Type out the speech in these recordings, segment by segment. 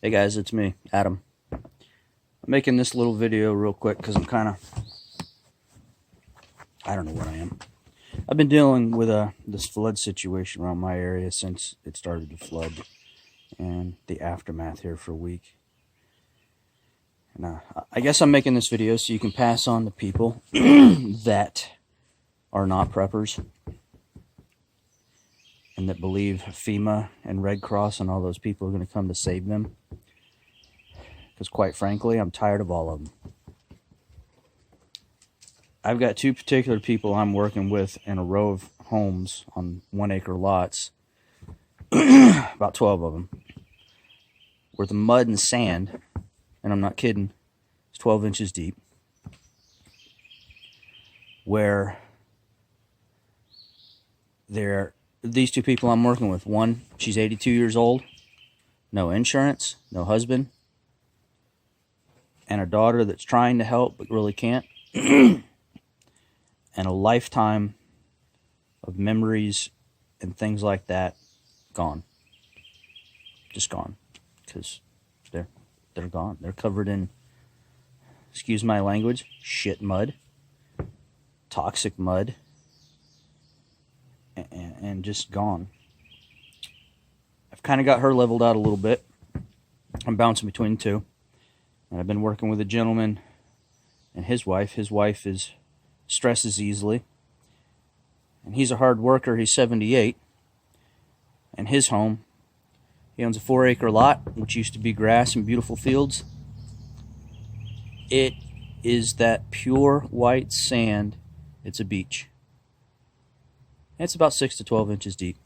Hey guys, it's me, Adam. I'm making this little video real quick because I'm kind of, I don't know what I am. I've been dealing with this flood situation around my area since it started to flood and the aftermath here for a week. And I guess I'm making this video so you can pass on to people that are not preppers and that believe FEMA and Red Cross and all those people are going to come to save them. Because quite frankly, I'm tired of all of them. I've got two particular people I'm working with in a row of homes on 1 acre lots, about 12 of them, where the mud and sand, and I'm not kidding, it's 12 inches deep, where these two people I'm working with, one, she's 82 years old, no insurance, no husband, and a daughter that's trying to help but really can't, and a lifetime of memories and things like that gone. Just gone. Because they're gone. They're covered in, excuse my language, shit mud, toxic mud, and just gone. I've kind of got her leveled out a little bit. I'm bouncing between two. And I've been working with a gentleman and his wife. His wife stresses easily. And he's a hard worker. He's 78. And his home, he owns a 4 acre lot, which used to be grass and beautiful fields. It is that pure white sand. It's a beach. And it's about 6 to 12 inches deep.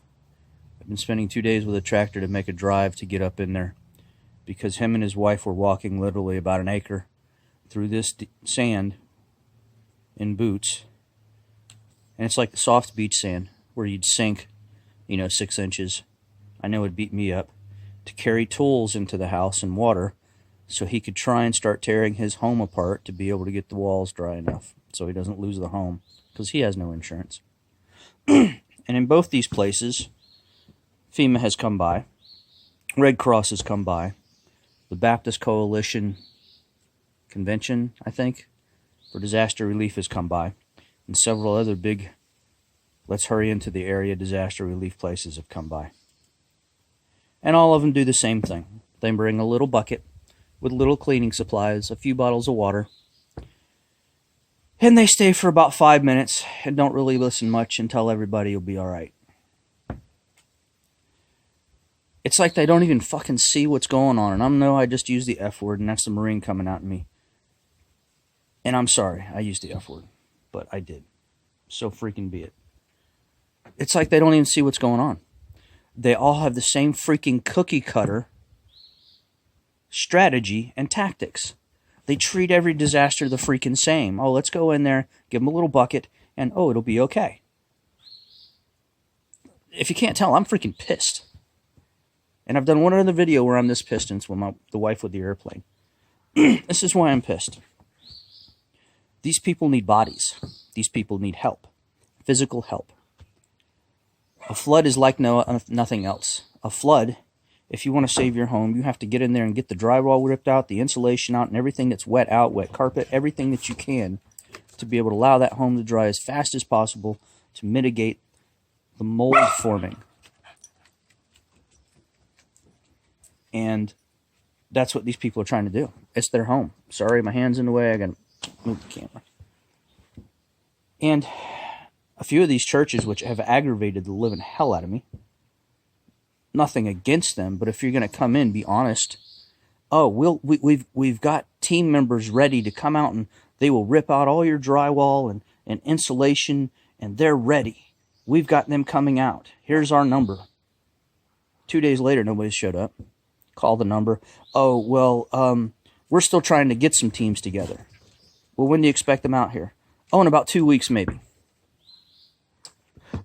I've been spending 2 days with a tractor to make a drive to get up in there, because him and his wife were walking literally about an acre through this sand in boots. And it's like the soft beach sand where you'd sink, 6 inches. I know it'd beat me up, to carry tools into the house and water so he could try and start tearing his home apart to be able to get the walls dry enough so he doesn't lose the home, because he has no insurance. And in both these places, FEMA has come by, Red Cross has come by, the Baptist Coalition Convention, I think, for disaster relief has come by, and several other big let's hurry into the area disaster relief places have come by. And all of them do the same thing. They bring a little bucket with little cleaning supplies, a few bottles of water, and they stay for about 5 minutes and don't really listen much and tell everybody you'll be all right. It's like they don't even fucking see what's going on. And I know I just used the F word, and that's the Marine coming out in me. And I'm sorry, I used the F word, but I did. So freaking be it. It's like they don't even see what's going on. They all have the same freaking cookie cutter strategy and tactics. They treat every disaster the freaking same. Oh, let's go in there, give them a little bucket, and oh, it'll be okay. If you can't tell, I'm freaking pissed. And I've done one other video where I'm this pissed, and it's with the wife with the airplane. This is why I'm pissed. These people need bodies. These people need help. Physical help. A flood is like nothing else. A flood, if you want to save your home, you have to get in there and get the drywall ripped out, the insulation out, and everything that's wet out, wet carpet, everything that you can to be able to allow that home to dry as fast as possible to mitigate the mold forming. And that's what these people are trying to do. It's their home. Sorry, my hand's in the way. I gotta move the camera. And a few of these churches, which have aggravated the living hell out of me, nothing against them, but if you're going to come in, be honest. Oh, we've got team members ready to come out, and they will rip out all your drywall and insulation, and they're ready. We've got them coming out. Here's our number. 2 days later, nobody showed up. Call the number. Oh, well, we're still trying to get some teams together. Well, when do you expect them out here? Oh, in about 2 weeks, maybe.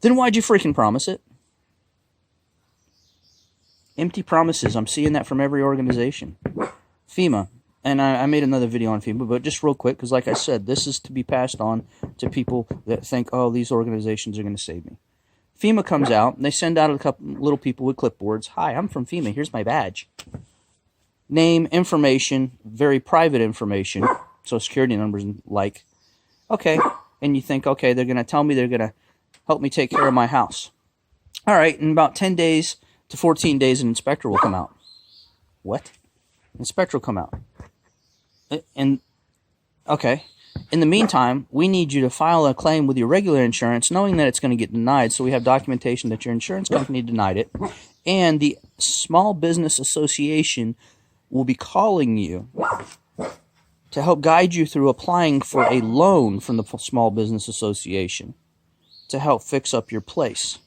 Then why'd you freaking promise it? Empty promises. I'm seeing that from every organization. FEMA. And I made another video on FEMA, but just real quick, because like I said, this is to be passed on to people that think, oh, these organizations are going to save me. FEMA comes out, and they send out a couple little people with clipboards. Hi, I'm from FEMA. Here's my badge. name, information, very private information, Social Security numbers and like. Okay, and you think, okay, they're going to tell me they're going to help me take care of my house. All right, in about 10 days to 14 days, an inspector will come out. What? Inspector will come out. And, okay, in the meantime, we need you to file a claim with your regular insurance, knowing that it's going to get denied, so we have documentation that your insurance company denied it. And the Small Business Association will be calling you to help guide you through applying for a loan from the Small Business Association to help fix up your place.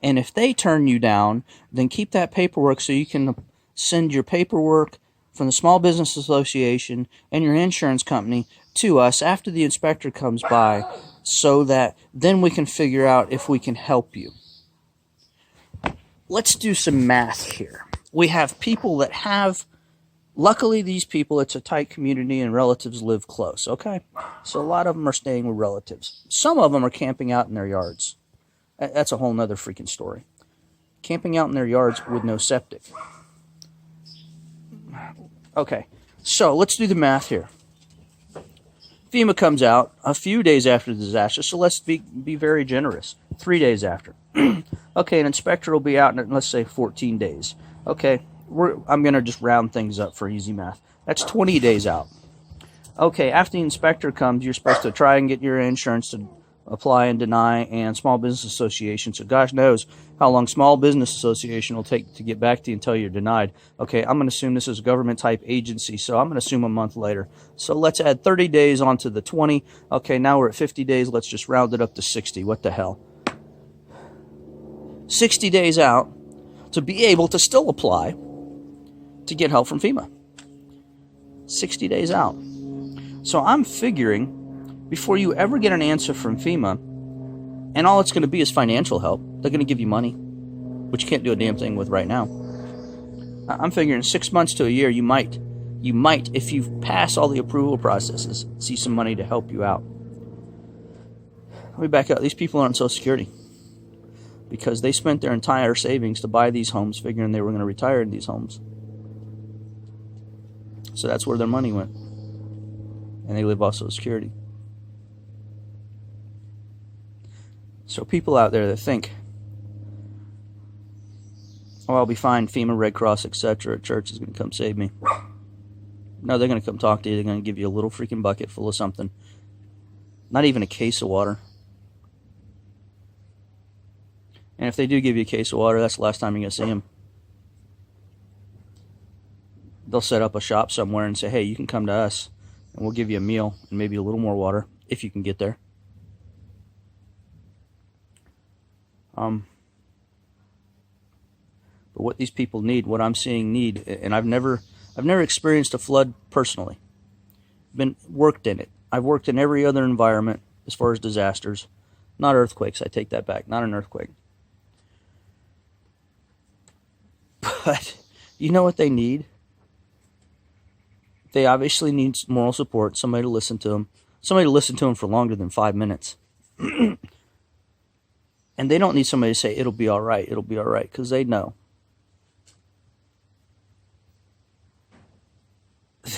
And if they turn you down, then keep that paperwork so you can send your paperwork from the Small Business Association and your insurance company to us after the inspector comes by, so that then we can figure out if we can help you. Let's do some math here. We have people that have, luckily these people, it's a tight community and relatives live close, okay? So a lot of them are staying with relatives. Some of them are camping out in their yards. That's a whole nother freaking story. Camping out in their yards with no septic. Okay, so let's do the math here. FEMA comes out a few days after the disaster, so let's be very generous. 3 days after. Okay, an inspector will be out in, let's say, 14 days. Okay, I'm going to just round things up for easy math. That's 20 days out. Okay, after the inspector comes, you're supposed to try and get your insurance to apply and deny, and Small Business Association. So gosh knows how long Small Business Association will take to get back to you until you're denied. Okay, I'm going to assume this is a government-type agency, so I'm going to assume a month later. So let's add 30 days onto the 20. Okay, now we're at 50 days. Let's just round it up to 60. What the hell? 60 days out to be able to still apply to get help from FEMA. 60 days out. So I'm figuring, before you ever get an answer from FEMA, and all it's going to be is financial help, they're going to give you money, which you can't do a damn thing with right now. I'm figuring 6 months to a year, you might, if you pass all the approval processes, see some money to help you out. Let me back up. These people are on Social Security because they spent their entire savings to buy these homes, figuring they were going to retire in these homes. So that's where their money went. And they live off Social Security. So people out there that think, oh, I'll be fine, FEMA, Red Cross, etc., church is going to come save me. No, they're going to come talk to you. They're going to give you a little freaking bucket full of something. Not even a case of water. And if they do give you a case of water, that's the last time you're going to see them. They'll set up a shop somewhere and say, hey, you can come to us, and we'll give you a meal and maybe a little more water, if you can get there. But what these people need, what I'm seeing need, and I've never experienced a flood personally. Been worked in it. I've worked in every other environment as far as disasters. Not earthquakes, I take that back. Not an earthquake. But you know what they need? They obviously need moral support, somebody to listen to them. Somebody to listen to them for longer than 5 minutes. And they don't need somebody to say, it'll be all right, because they know.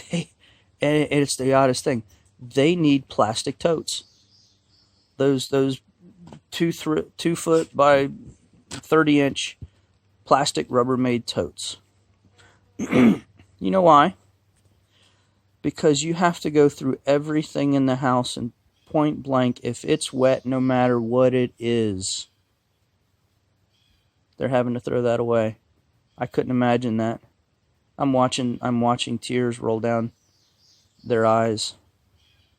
And it's the oddest thing. They need plastic totes. Those 2 foot by 30-inch plastic Rubbermaid totes. You know why? Because you have to go through everything in the house and point blank, if it's wet, no matter what it is, they're having to throw that away. I couldn't imagine that. I'm watching tears roll down their eyes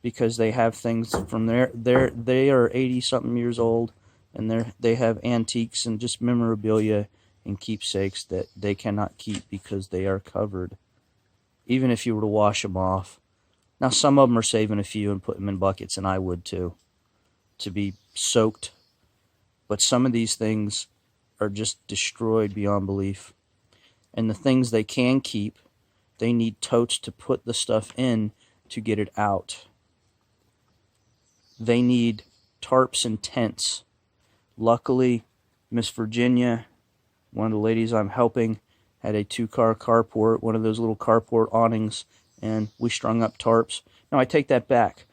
because they have things from they are 80-something years old, and they have antiques and just memorabilia and keepsakes that they cannot keep because they are covered. Even if you were to wash them off. Now, some of them are saving a few and putting them in buckets, and I would too, to be soaked. But some of these things are just destroyed beyond belief. And the things they can keep, they need totes to put the stuff in to get it out. They need tarps and tents. Luckily, Miss Virginia, one of the ladies I'm helping, had a 2-car carport, one of those little carport awnings, and we strung up tarps. No, I take that back.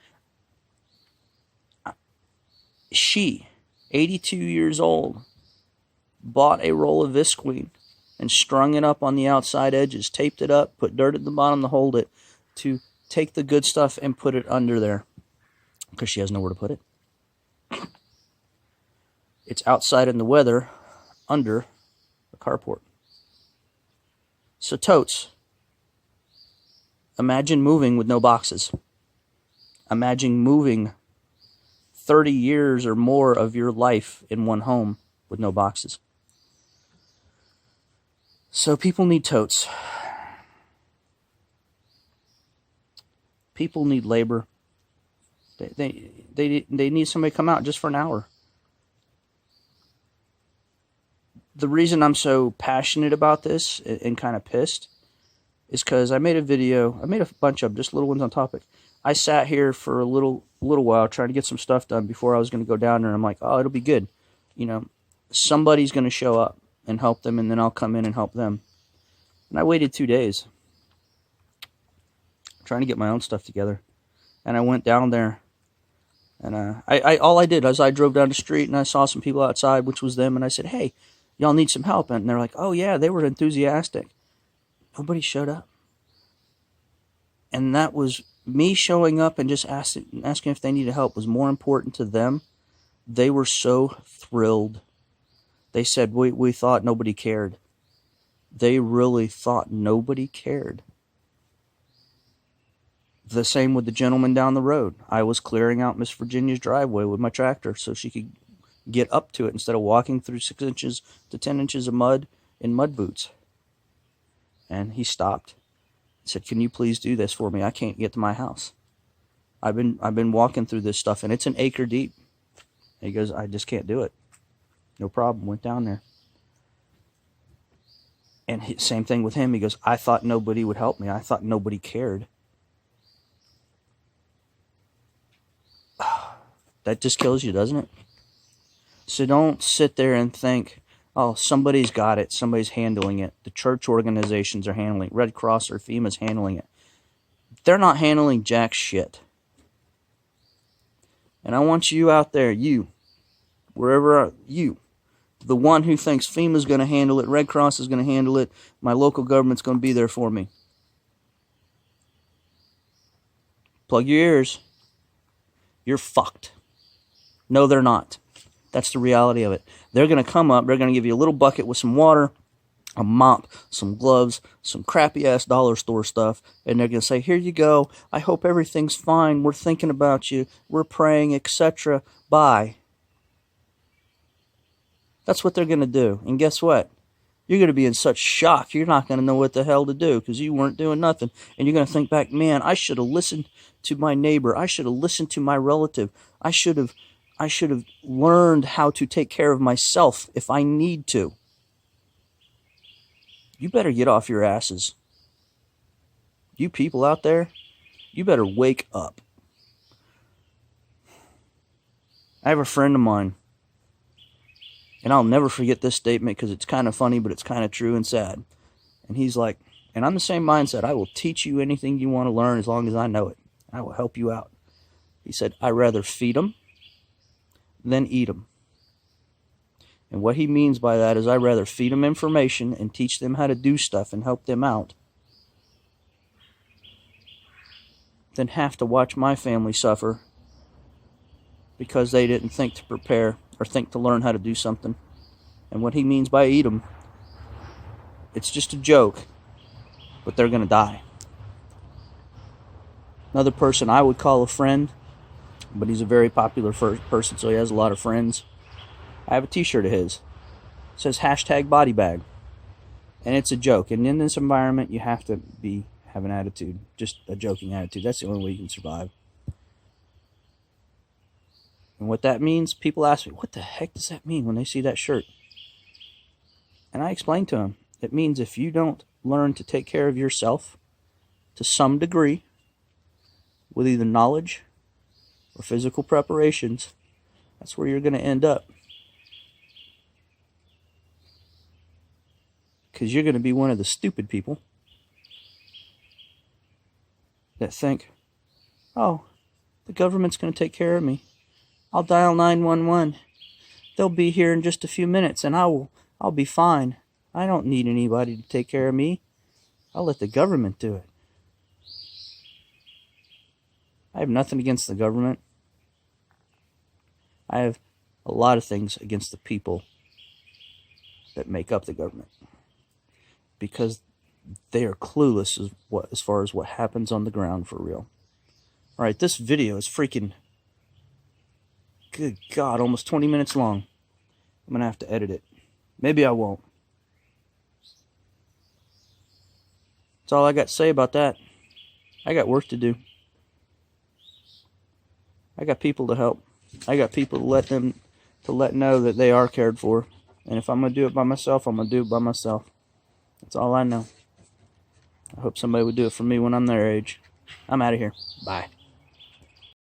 She, 82 years old, bought a roll of visqueen and strung it up on the outside edges, taped it up, put dirt at the bottom to hold it, to take the good stuff and put it under there, because she has nowhere to put it. It's outside in the weather, under the carport. So totes, imagine moving with no boxes. Imagine moving 30 years or more of your life in one home with no boxes. So people need totes. People need labor. They need somebody to come out just for an hour. The reason I'm so passionate about this and kind of pissed is because I made a video. I made a bunch of just little ones on topic. I sat here for a little while trying to get some stuff done before I was going to go down there. I'm like, oh, it'll be good. You know, somebody's going to show up and help them, and then I'll come in and help them. And I waited 2 days trying to get my own stuff together. And I went down there, and all I did was I drove down the street and I saw some people outside, which was them, and I said, hey, y'all need some help? And they're like, oh yeah, they were enthusiastic. Nobody showed up. And that was me showing up and just asking if they needed help was more important to them. They were so thrilled. They said, we thought nobody cared. They really thought nobody cared. The same with the gentleman down the road. I was clearing out Miss Virginia's driveway with my tractor so she could get up to it instead of walking through 6 inches to 10 inches of mud in mud boots. And he stopped. He said, can you please do this for me? I can't get to my house. I've been walking through this stuff, and it's an acre deep. And he goes, I just can't do it. No problem. Went down there. And same thing with him. He goes, I thought nobody would help me. I thought nobody cared. That just kills you, doesn't it? So don't sit there and think, oh, somebody's got it. Somebody's handling it. The church organizations are handling it. Red Cross or FEMA's handling it. They're not handling jack shit. And I want you out there, you, wherever you, the one who thinks FEMA's going to handle it, Red Cross is going to handle it, my local government's going to be there for me. Plug your ears. You're fucked. No, they're not. That's the reality of it. They're going to come up, they're going to give you a little bucket with some water, a mop, some gloves, some crappy-ass dollar store stuff, and they're going to say, here you go, I hope everything's fine, we're thinking about you, we're praying, etc. Bye. That's what they're going to do. And guess what? You're going to be in such shock, you're not going to know what the hell to do because you weren't doing nothing. And you're going to think back, man, I should have listened to my neighbor. I should have listened to my relative. I should have learned how to take care of myself if I need to. You better get off your asses. You people out there, you better wake up. I have a friend of mine, and I'll never forget this statement because it's kind of funny, but it's kind of true and sad. And he's like, and I'm the same mindset. I will teach you anything you want to learn as long as I know it. I will help you out. He said, I'd rather feed them than eat them. And what he means by that is I'd rather feed them information and teach them how to do stuff and help them out than have to watch my family suffer because they didn't think to prepare or think to learn how to do something. And what he means by eat them, it's just a joke, but they're going to die. Another person I would call a friend, but he's a very popular person, so he has a lot of friends. I have a t-shirt of his. It says #bodybag. And it's a joke. And in this environment, you have to have an attitude. Just a joking attitude. That's the only way you can survive. And what that means, people ask me, what the heck does that mean when they see that shirt? And I explain to them, it means if you don't learn to take care of yourself to some degree, with either knowledge or physical preparations, that's where you're going to end up. Because you're going to be one of the stupid people that think, oh, the government's going to take care of me. I'll dial 911. They'll be here in just a few minutes and I'll be fine. I don't need anybody to take care of me. I'll let the government do it. I have nothing against the government. I have a lot of things against the people that make up the government, because they are clueless as far as what happens on the ground for real. Alright, this video is freaking, good God, almost 20 minutes long. I'm going to have to edit it. Maybe I won't. That's all I got to say about that. I got work to do. I got people to help. I got people to let know that they are cared for. And if I'm going to do it by myself, I'm going to do it by myself. That's all I know. I hope somebody would do it for me when I'm their age. I'm out of here. Bye.